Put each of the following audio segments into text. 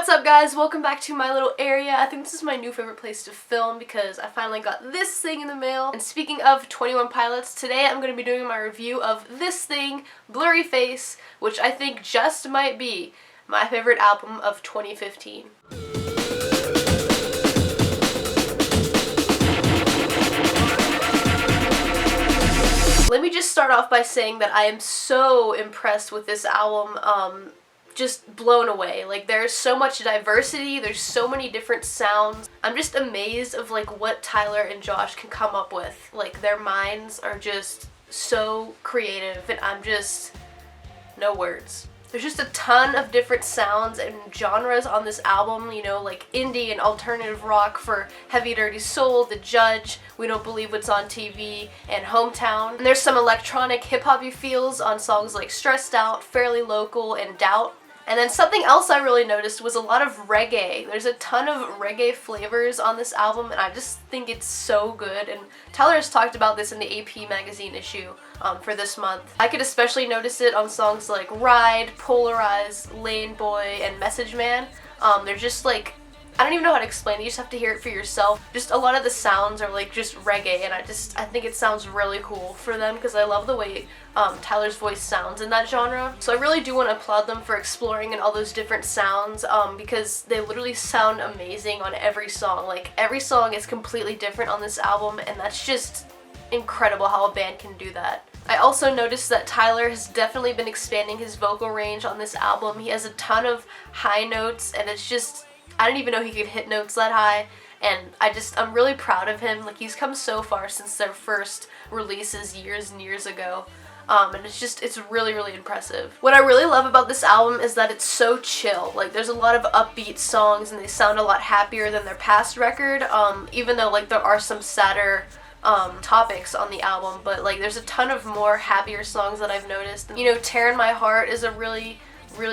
What's up guys, welcome back to my little area. I think this is my new favorite place to film because I finally got this thing in the mail. And speaking of 21 Pilots, today I'm going to be doing my review of this thing, Blurryface, which I think just might be my favorite album of 2015. Let me just start off by saying that I am so impressed with this album. Just blown away. Like, there's so much diversity, there's so many different sounds. I'm just amazed of like what Tyler and Josh can come up with. Like, their minds are just so creative and I'm just no words. There's just a ton of different sounds and genres on this album, you know, like indie and alternative rock for Heavydirtysoul, The Judge, We Don't Believe What's on TV, and Hometown. And there's some electronic hip-hop-y feels on songs like Stressed Out, Fairly Local, and Doubt. And then something else I really noticed was a lot of reggae. There's a ton of reggae flavors on this album and I just think it's so good. And Tyler has talked about this in the AP magazine issue for this month. I could especially notice it on songs like Ride, Polarizes, Layne Boy, and Message Man. They're just like, I don't even know how to explain it, you just have to hear it for yourself. Just a lot of the sounds are like just reggae and I think it sounds really cool for them because I love the way Tyler's voice sounds in that genre. So I really do want to applaud them for exploring in all those different sounds because they literally sound amazing on every song. Like, every song is completely different on this album and that's just incredible how a band can do that. I also noticed that Tyler has definitely been expanding his vocal range on this album. He has a ton of high notes and it's just, I didn't even know he could hit notes that high, and I'm really proud of him. Like, he's come so far since their first releases years and years ago, and it's really, really impressive. What I really love about this album is that it's so chill. Like, there's a lot of upbeat songs and they sound a lot happier than their past record, even though like there are some sadder topics on the album, but like there's a ton of more happier songs that I've noticed. You know, Tear in My Heart is a really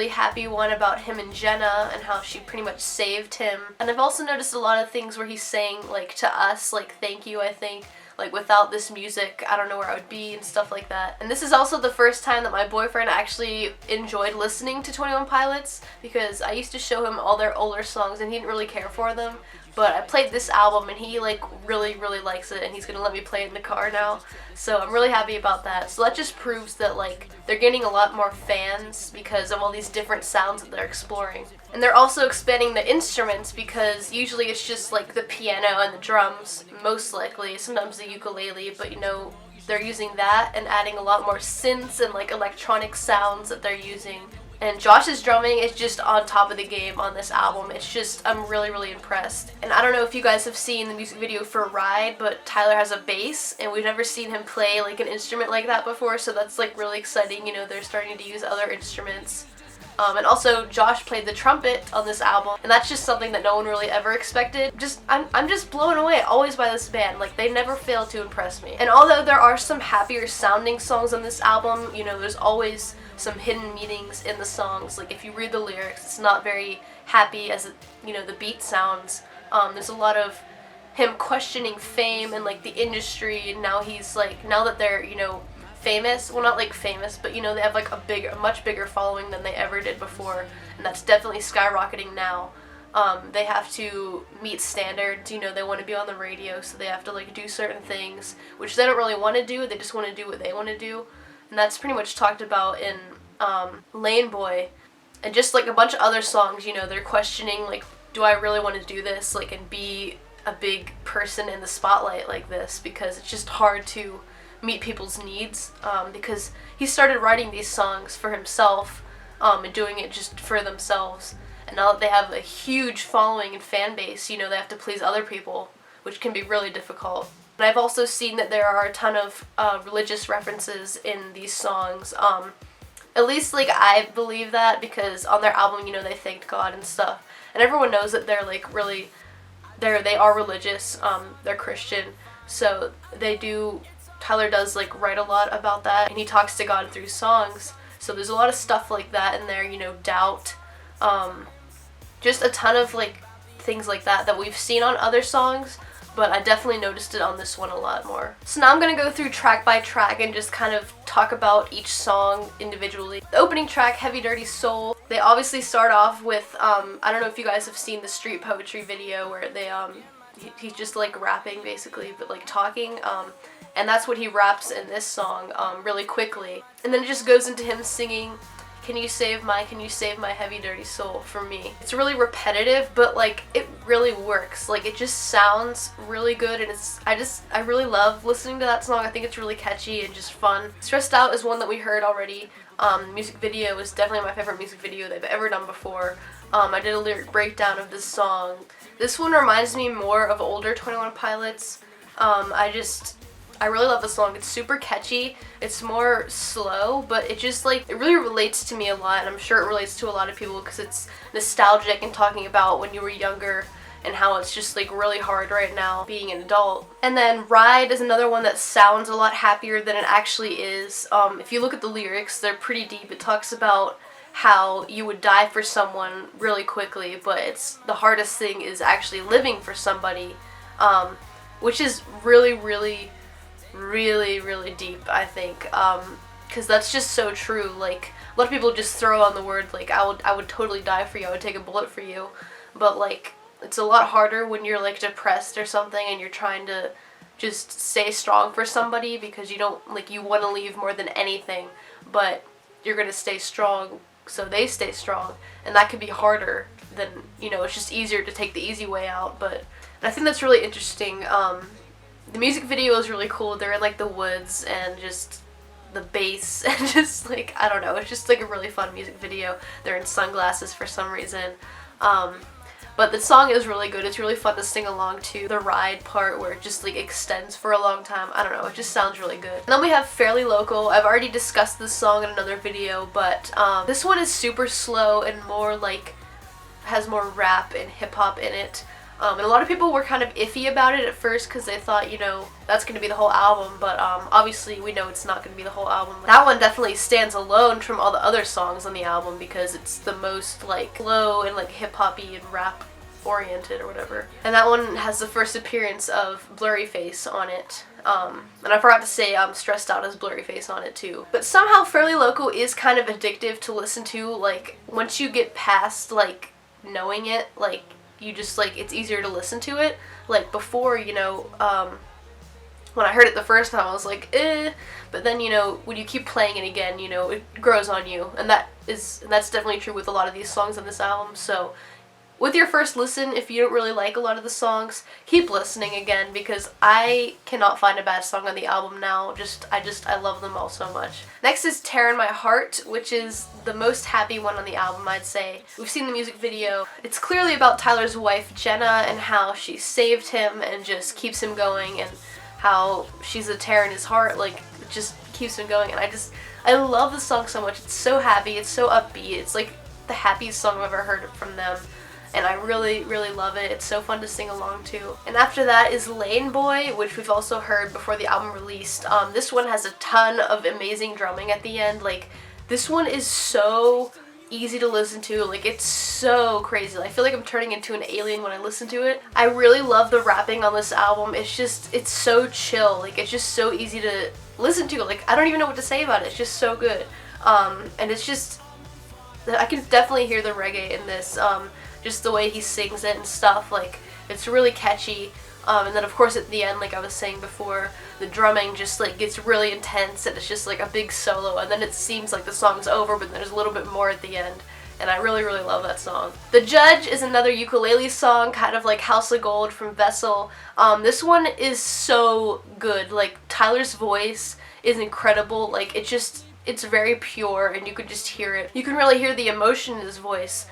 happy one about him and Jenna and how she pretty much saved him. And I've also noticed a lot of things where he's saying like to us, like thank you, I think, like without this music I don't know where I would be and stuff like that. And this is also the first time that my boyfriend actually enjoyed listening to 21 Pilots because I used to show him all their older songs and he didn't really care for them. But I played this album and he like really likes it and he's gonna let me play it in the car now. So I'm really happy about that. So that just proves that like they're getting a lot more fans because of all these different sounds that they're exploring. And they're also expanding the instruments because usually it's just like the piano and the drums, most likely, sometimes the ukulele, but you know, they're using that and adding a lot more synths and like electronic sounds that they're using. And Josh's drumming is just on top of the game on this album. It's just, I'm really impressed. And I don't know if you guys have seen the music video for Ride, but Tyler has a bass, and we've never seen him play like an instrument like that before, so that's like really exciting. You know, they're starting to use other instruments. And also Josh played the trumpet on this album, and that's just something that no one really ever expected. I'm just blown away always by this band. Like, they never fail to impress me. And although there are some happier sounding songs on this album, you know, there's always some hidden meanings in the songs. Like, if you read the lyrics, it's not very happy as, you know, the beat sounds. There's a lot of him questioning fame and like the industry, and now he's like, now that they're, you know, famous, well, not like famous, but you know, they have like a much bigger following than they ever did before, and that's definitely skyrocketing now. They have to meet standards, you know, they want to be on the radio, so they have to like do certain things, which they don't really want to do, they just want to do what they want to do, and that's pretty much talked about in Layne Boy, and just like a bunch of other songs, you know, they're questioning like, do I really want to do this, like, and be a big person in the spotlight like this, because it's just hard to meet people's needs, because he started writing these songs for himself and doing it just for themselves, and now that they have a huge following and fan base, you know, they have to please other people, which can be really difficult. And I've also seen that there are a ton of religious references in these songs, at least like I believe that, because on their album, you know, they thanked God and stuff, and everyone knows that they're like really, they are religious, they're Christian, so Tyler does like write a lot about that, and he talks to God through songs, so there's a lot of stuff like that in there, you know, doubt, just a ton of like things like that we've seen on other songs, but I definitely noticed it on this one a lot more. So now I'm gonna go through track by track and just kind of talk about each song individually. The opening track, Heavydirtysoul, they obviously start off with, I don't know if you guys have seen the street poetry video where they, he's just like rapping basically, but like talking, and that's what he raps in this song really quickly. And then it just goes into him singing, can you save my heavy dirty soul for me. It's really repetitive, but like it really works. Like it just sounds really good, and I really love listening to that song. I think it's really catchy and just fun. Stressed Out is one that we heard already. Music video is definitely my favorite music video they've ever done before. I did a lyric breakdown of this song. This one reminds me more of older 21 Pilots. I really love the song. It's super catchy. It's more slow, but it really relates to me a lot, and I'm sure it relates to a lot of people because it's nostalgic and talking about when you were younger and how it's just like really hard right now being an adult. And then Ride is another one that sounds a lot happier than it actually is. If you look at the lyrics, they're pretty deep. It talks about how you would die for someone really quickly, but it's the hardest thing is actually living for somebody, which is really deep, I think, because that's just so true. Like, a lot of people just throw on the word, like, I would totally die for you, I would take a bullet for you, but like, it's a lot harder when you're like depressed or something and you're trying to just stay strong for somebody because you don't, like, you want to leave more than anything, but you're gonna stay strong so they stay strong, and that could be harder than, you know, it's just easier to take the easy way out. But I think that's really interesting. The music video is really cool. They're in like the woods and just the bass and just like, I don't know, it's just like a really fun music video. They're in sunglasses for some reason. But the song is really good. It's really fun to sing along to. The Ride part where it just like extends for a long time. I don't know, it just sounds really good. And then we have Fairly Local. I've already discussed this song in another video, but this one is super slow and more like, has more rap and hip hop in it. And a lot of people were kind of iffy about it at first because they thought, you know, that's going to be the whole album, but obviously we know it's not going to be the whole album. That one definitely stands alone from all the other songs on the album because it's the most like slow and like hip-hoppy and rap oriented or whatever. And that one has the first appearance of Blurryface on it. And I forgot to say Stressed Out has Blurryface on it too. But somehow Fairly Local is kind of addictive to listen to. Like, once you get past like knowing it, like, you just like, it's easier to listen to it. Like before, you know, when I heard it the first time I was like, but then, you know, when you keep playing it again, you know, it grows on you, and that's definitely true with a lot of these songs on this album. So with your first listen, if you don't really like a lot of the songs, keep listening again because I cannot find a bad song on the album now. I love them all so much. Next is Tearin' My Heart, which is the most happy one on the album, I'd say. We've seen the music video. It's clearly about Tyler's wife, Jenna, and how she saved him and just keeps him going, and how she's a tear in his heart, like, it just keeps him going. And I love the song so much. It's so happy, it's so upbeat. It's like the happiest song I've ever heard from them. And I really love it. It's so fun to sing along to. And after that is Layne Boy, which we've also heard before the album released. This one has a ton of amazing drumming at the end. Like, this one is so easy to listen to. Like, it's so crazy. I feel like I'm turning into an alien when I listen to it. I really love the rapping on this album. It's so chill. Like, it's just so easy to listen to. Like, I don't even know what to say about it. It's just so good. And it's just, I can definitely hear the reggae in this. Just the way he sings it and stuff, like, it's really catchy. And then of course at the end, like I was saying before, the drumming just like gets really intense and it's just like a big solo, and then it seems like the song's over, but there's a little bit more at the end. And I really love that song. The Judge is another ukulele song, kind of like House of Gold from Vessel. This one is so good. Like, Tyler's voice is incredible. Like, it's very pure and you could just hear it. You can really hear the emotion in his voice.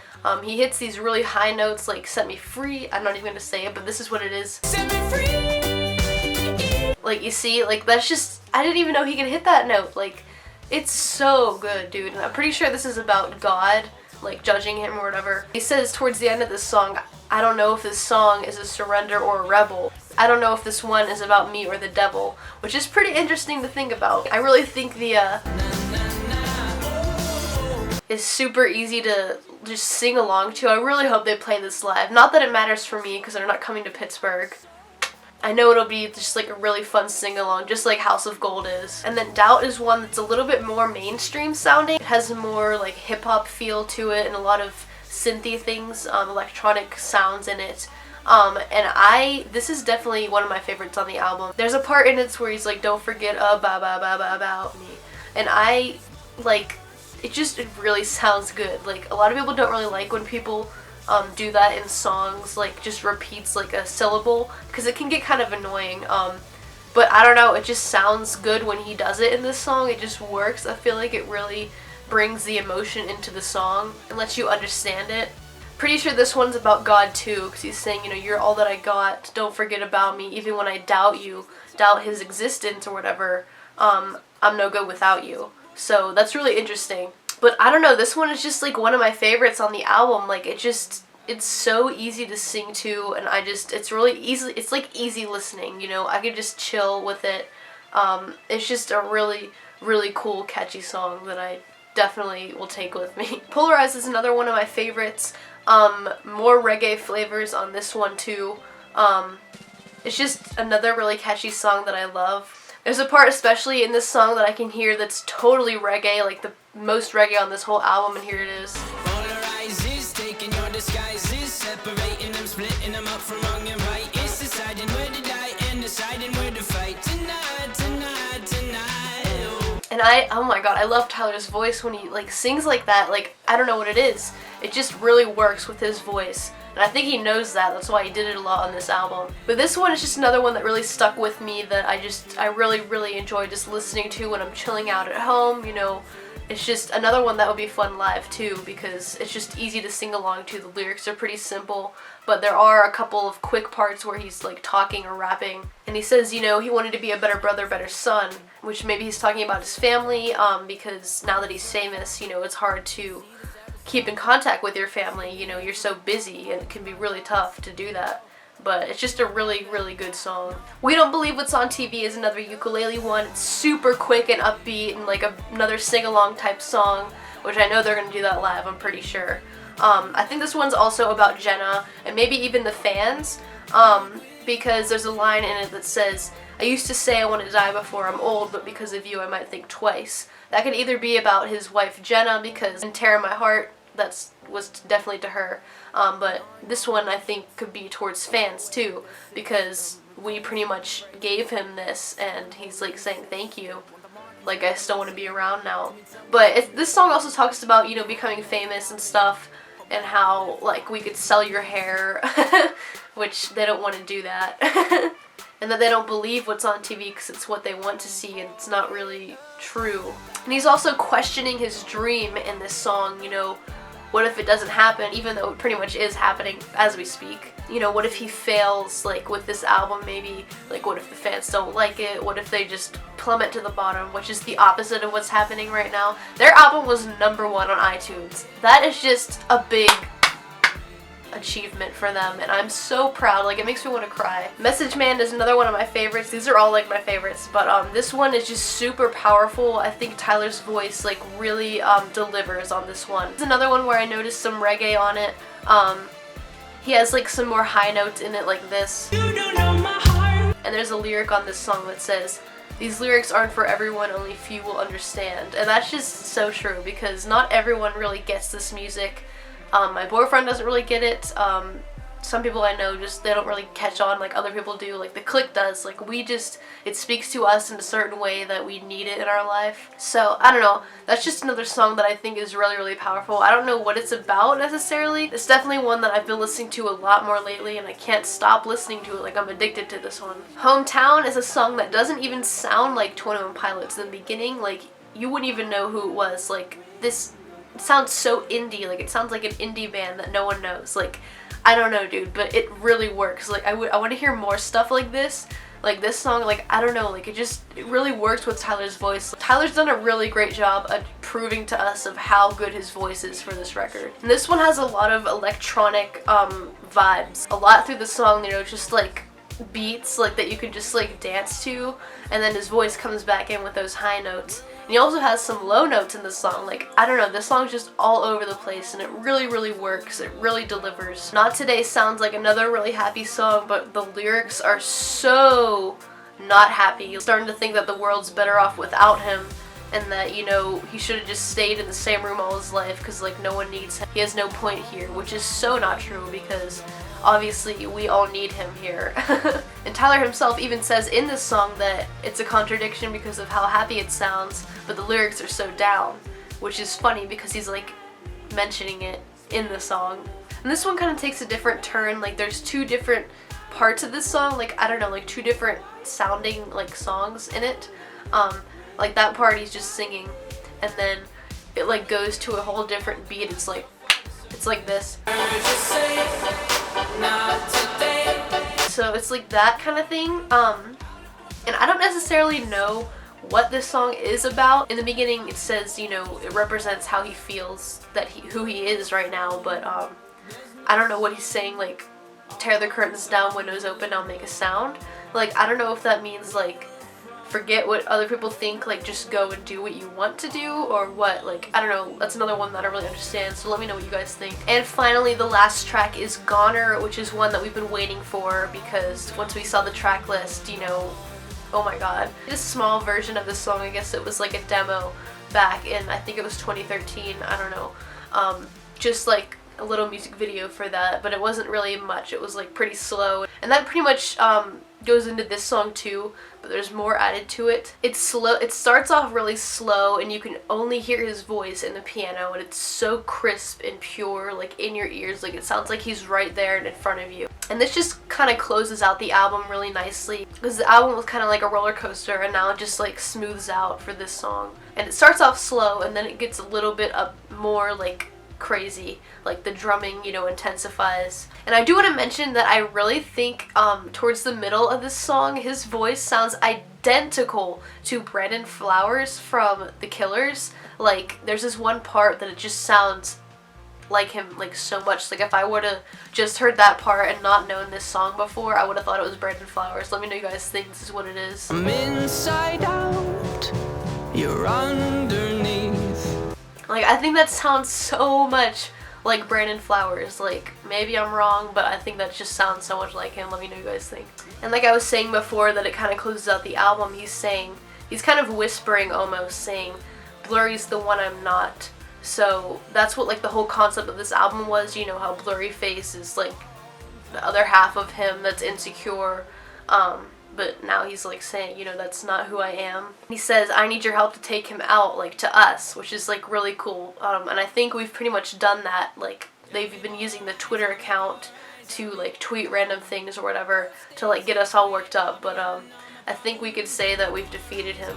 He hits these really high notes like Set Me Free. I'm not even gonna say it, but this is what it is. Set me free. Like, you see, like, that's just, I didn't even know he could hit that note. Like, it's so good, dude. And I'm pretty sure this is about God, like, judging him or whatever. He says towards the end of this song, I don't know if this song is a surrender or a rebel. I don't know if this one is about me or the devil, which is pretty interesting to think about. I really think the, is super easy to just sing along to. I really hope they play this live. Not that it matters for me because they're not coming to Pittsburgh. I know it'll be just like a really fun sing-along, just like House of Gold is. And then Doubt is one that's a little bit more mainstream sounding. It has more like hip-hop feel to it and a lot of synthy things, electronic sounds in it. This is definitely one of my favorites on the album. There's a part in it where he's like, don't forget about me. And I, like, it really sounds good. Like, a lot of people don't really like when people do that in songs, like just repeats like a syllable, because it can get kind of annoying. But I don't know, it just sounds good when he does it in this song. It just works. I feel like it really brings the emotion into the song and lets you understand it. Pretty sure this one's about God too, because he's saying, you know, you're all that I got, don't forget about me, even when I doubt you, doubt his existence or whatever, I'm no good without you. So that's really interesting. But I don't know, this one is just like one of my favorites on the album. Like, it's so easy to sing to, and it's really easy, it's like easy listening, you know, I could just chill with it. It's just a really, really cool, catchy song that I definitely will take with me. Polarizes is another one of my favorites. More reggae flavors on this one too. It's just another really catchy song that I love. There's a part especially in this song that I can hear that's totally reggae, like the most reggae on this whole album, and here it is. Polarizes, taking your disguises, separating them, splitting them up from wrong and right. It's deciding where to die and deciding where to fight tonight, tonight, tonight. And oh my god, I love Tyler's voice when he like sings like that. Like, I don't know what it is. It just really works with his voice. And I think he knows that. That's why he did it a lot on this album. But this one is just another one that really stuck with me, that I really, really enjoy just listening to when I'm chilling out at home, you know. It's just another one that would be fun live too, because it's just easy to sing along to. The lyrics are pretty simple, but there are a couple of quick parts where he's like talking or rapping. And he says, you know, he wanted to be a better brother, better son, which maybe he's talking about his family, because now that he's famous, you know, it's hard to keep in contact with your family. You know, you're so busy and it can be really tough to do that. But it's just a really, really good song. We Don't Believe What's on TV is another ukulele one. It's super quick and upbeat and like another sing-along type song, which I know they're going to do that live, I'm pretty sure. I think this one's also about Jenna and maybe even the fans, because there's a line in it that says, I used to say I want to die before I'm old, but because of you I might think twice. That could either be about his wife Jenna, because in Tear in My Heart, was definitely to her, but this one I think could be towards fans too, because we pretty much gave him this and he's like saying thank you, like I still want to be around now. But this song also talks about, you know, becoming famous and stuff, and how like we could sell your hair which they don't want to do that and that they don't believe what's on TV because it's what they want to see and it's not really true. And he's also questioning his dream in this song, you know, what if it doesn't happen, even though it pretty much is happening as we speak? You know, what if he fails, like, with this album maybe? Like, what if the fans don't like it? What if they just plummet to the bottom, which is the opposite of what's happening right now? Their album was #1 on iTunes. That is just a big achievement for them, and I'm so proud. Like, it makes me want to cry. Message Man is another one of my favorites. These are all like my favorites, but this one is just super powerful. I think Tyler's voice like really delivers on this one. It's another one where I noticed some reggae on it. He has like some more high notes in it, like this. You don't know my heart. And there's a lyric on this song that says, these lyrics aren't for everyone, only few will understand. And that's just so true, because not everyone really gets this music. My boyfriend doesn't really get it. Some people I know just, they don't really catch on like other people do, like the clique does. Like it speaks to us in a certain way that we need it in our life. So, I don't know, that's just another song that I think is really, really powerful. I don't know what it's about necessarily. It's definitely one that I've been listening to a lot more lately, and I can't stop listening to it. Like, I'm addicted to this one. Hometown is a song that doesn't even sound like 21 Pilots in the beginning. Like, you wouldn't even know who it was. Like, this sounds so indie. Like, it sounds like an indie band that no one knows. Like, I don't know, dude, but it really works. Like, I want to hear more stuff like this. Like, this song, like, I don't know, like, it really works with Tyler's voice. Tyler's done a really great job at proving to us of how good his voice is for this record. And this one has a lot of electronic vibes. A lot through the song, you know, just like beats like that you can just like dance to, and then his voice comes back in with those high notes. And he also has some low notes in this song. Like, I don't know, this song's just all over the place and it really works. It really delivers. Not Today sounds like another really happy song, but the lyrics are so not happy. You're starting to think that the world's better off without him, and that, you know, he should have just stayed in the same room all his life because, like, no one needs him. He has no point here, which is so not true because obviously we all need him here. And Tyler himself even says in this song that it's a contradiction because of how happy it sounds, but the lyrics are so down, which is funny because he's like mentioning it in the song. And this one kind of takes a different turn. Like, there's two different parts of this song, like, I don't know, like two different sounding like songs in it. Like that part he's just singing, and then it like goes to a whole different beat. It's like this. So it's like that kind of thing. And I don't necessarily know what this song is about. In the beginning it says, you know, it represents how he feels, that who he is right now, but I don't know what he's saying, like, tear the curtains down, windows open, I'll make a sound. Like, I don't know if that means like forget what other people think, like just go and do what you want to do, or what. Like, I don't know, that's another one that I don't really understand, so let me know what you guys think. And finally, the last track is Gonner, which is one that we've been waiting for because once we saw the track list, you know, oh my god. This small version of this song, I guess it was like a demo back in, I think it was 2013, I don't know, just like a little music video for that, but it wasn't really much. It was like pretty slow, and that pretty much goes into this song too, but there's more added to it. It's slow. It starts off really slow and you can only hear his voice in the piano, and it's so crisp and pure, like in your ears. Like, it sounds like he's right there and in front of you. And this just kind of closes out the album really nicely because the album was kind of like a roller coaster, and now it just like smooths out for this song. And it starts off slow and then it gets a little bit up more like crazy, like the drumming, you know, intensifies. And I do want to mention that I really think towards the middle of this song his voice sounds identical to Brandon Flowers from The Killers. Like, there's this one part that it just sounds like him, like, so much. Like, if I would have just heard that part and not known this song before, I would have thought it was Brandon Flowers. Let me know you guys think this is what it is. I'm inside out, you're underneath. Like, I think that sounds so much like Brandon Flowers. Like, maybe I'm wrong, but I think that just sounds so much like him. Let me know what you guys think. And like I was saying before, that it kind of closes out the album, he's kind of whispering almost, saying, Blurry's the one I'm not. So that's what like the whole concept of this album was, you know, how Blurryface is like the other half of him that's insecure. But now he's like saying, you know, that's not who I am. He says, I need your help to take him out, like, to us, which is like really cool. And I think we've pretty much done that. Like, they've been using the Twitter account to like tweet random things or whatever to like get us all worked up. But I think we could say that we've defeated him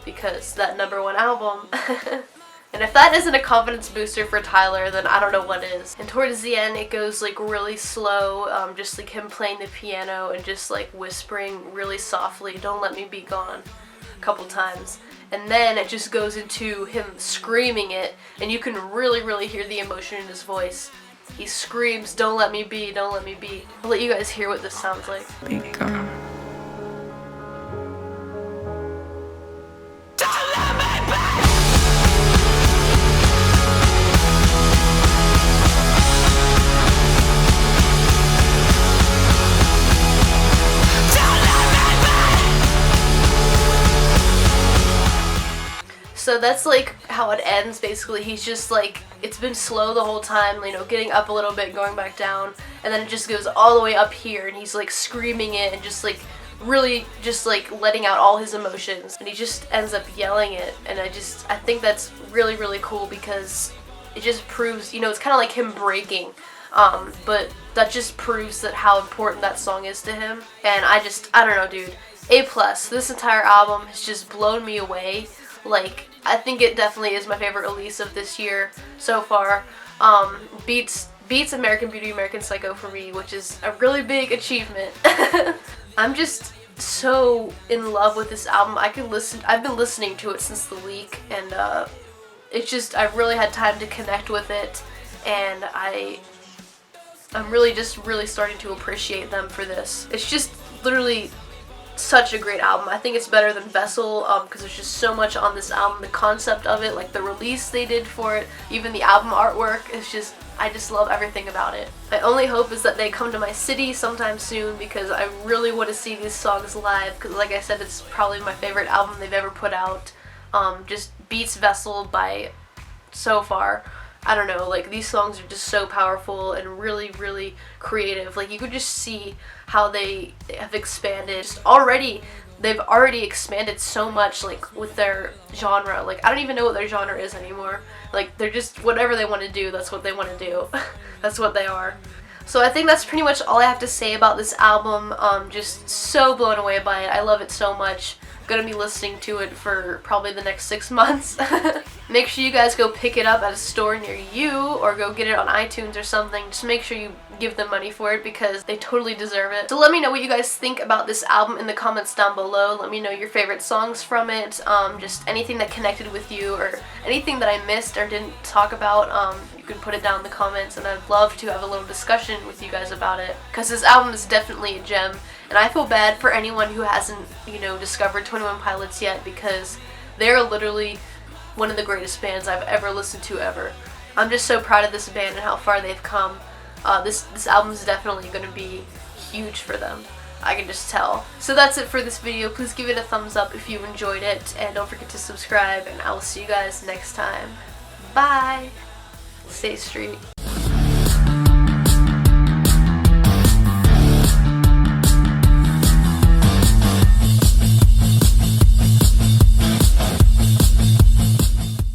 because that #1 album. And if that isn't a confidence booster for Tyler, then I don't know what is. And towards the end, it goes like really slow, just like him playing the piano and just like whispering really softly, don't let me be gone, a couple times. And then it just goes into him screaming it, and you can really hear the emotion in his voice. He screams, don't let me be, don't let me be. I'll let you guys hear what this sounds like. Be gone. So that's like how it ends basically. He's just like, it's been slow the whole time, you know, getting up a little bit, going back down, and then it just goes all the way up here and he's like screaming it and just like really just like letting out all his emotions, and he just ends up yelling it. And I think that's really cool because it just proves, you know, it's kind of like him breaking, but that just proves that how important that song is to him. And I don't know, dude, A+. This entire album has just blown me away. Like, I think it definitely is my favorite release of this year so far. Beats American Beauty, American Psycho for me, which is a really big achievement. I'm just so in love with this album. I've been listening to it since the leak, and it's just, I've really had time to connect with it, and I'm really starting to appreciate them for this. It's just literally such a great album. I think it's better than Vessel because there's just so much on this album. The concept of it, like the release they did for it, even the album artwork, is just, I just love everything about it. My only hope is that they come to my city sometime soon because I really want to see these songs live because, like I said, it's probably my favorite album they've ever put out. Just beats Vessel by so far. I don't know, like these songs are just so powerful and really, really creative. Like you could just see how they have expanded. Just already, they've already expanded so much, like with their genre. Like I don't even know what their genre is anymore. Like they're just whatever they want to do, that's what they want to do. That's what they are. So I think that's pretty much all I have to say about this album. Just so blown away by it. I love it so much. Gonna be listening to it for probably the next 6 months. Make sure you guys go pick it up at a store near you or go get it on iTunes or something. Just make sure you give them money for it because they totally deserve it. So let me know what you guys think about this album in the comments down below. Let me know your favorite songs from it, just anything that connected with you or anything that I missed or didn't talk about. You can put it down in the comments and I'd love to have a little discussion with you guys about it because this album is definitely a gem. And I feel bad for anyone who hasn't, you know, discovered 21 Pilots yet because they're literally one of the greatest bands I've ever listened to ever. I'm just so proud of this band and how far they've come. This album is definitely going to be huge for them. I can just tell. So that's it for this video. Please give it a thumbs up if you enjoyed it. And don't forget to subscribe. And I will see you guys next time. Bye! Stay street.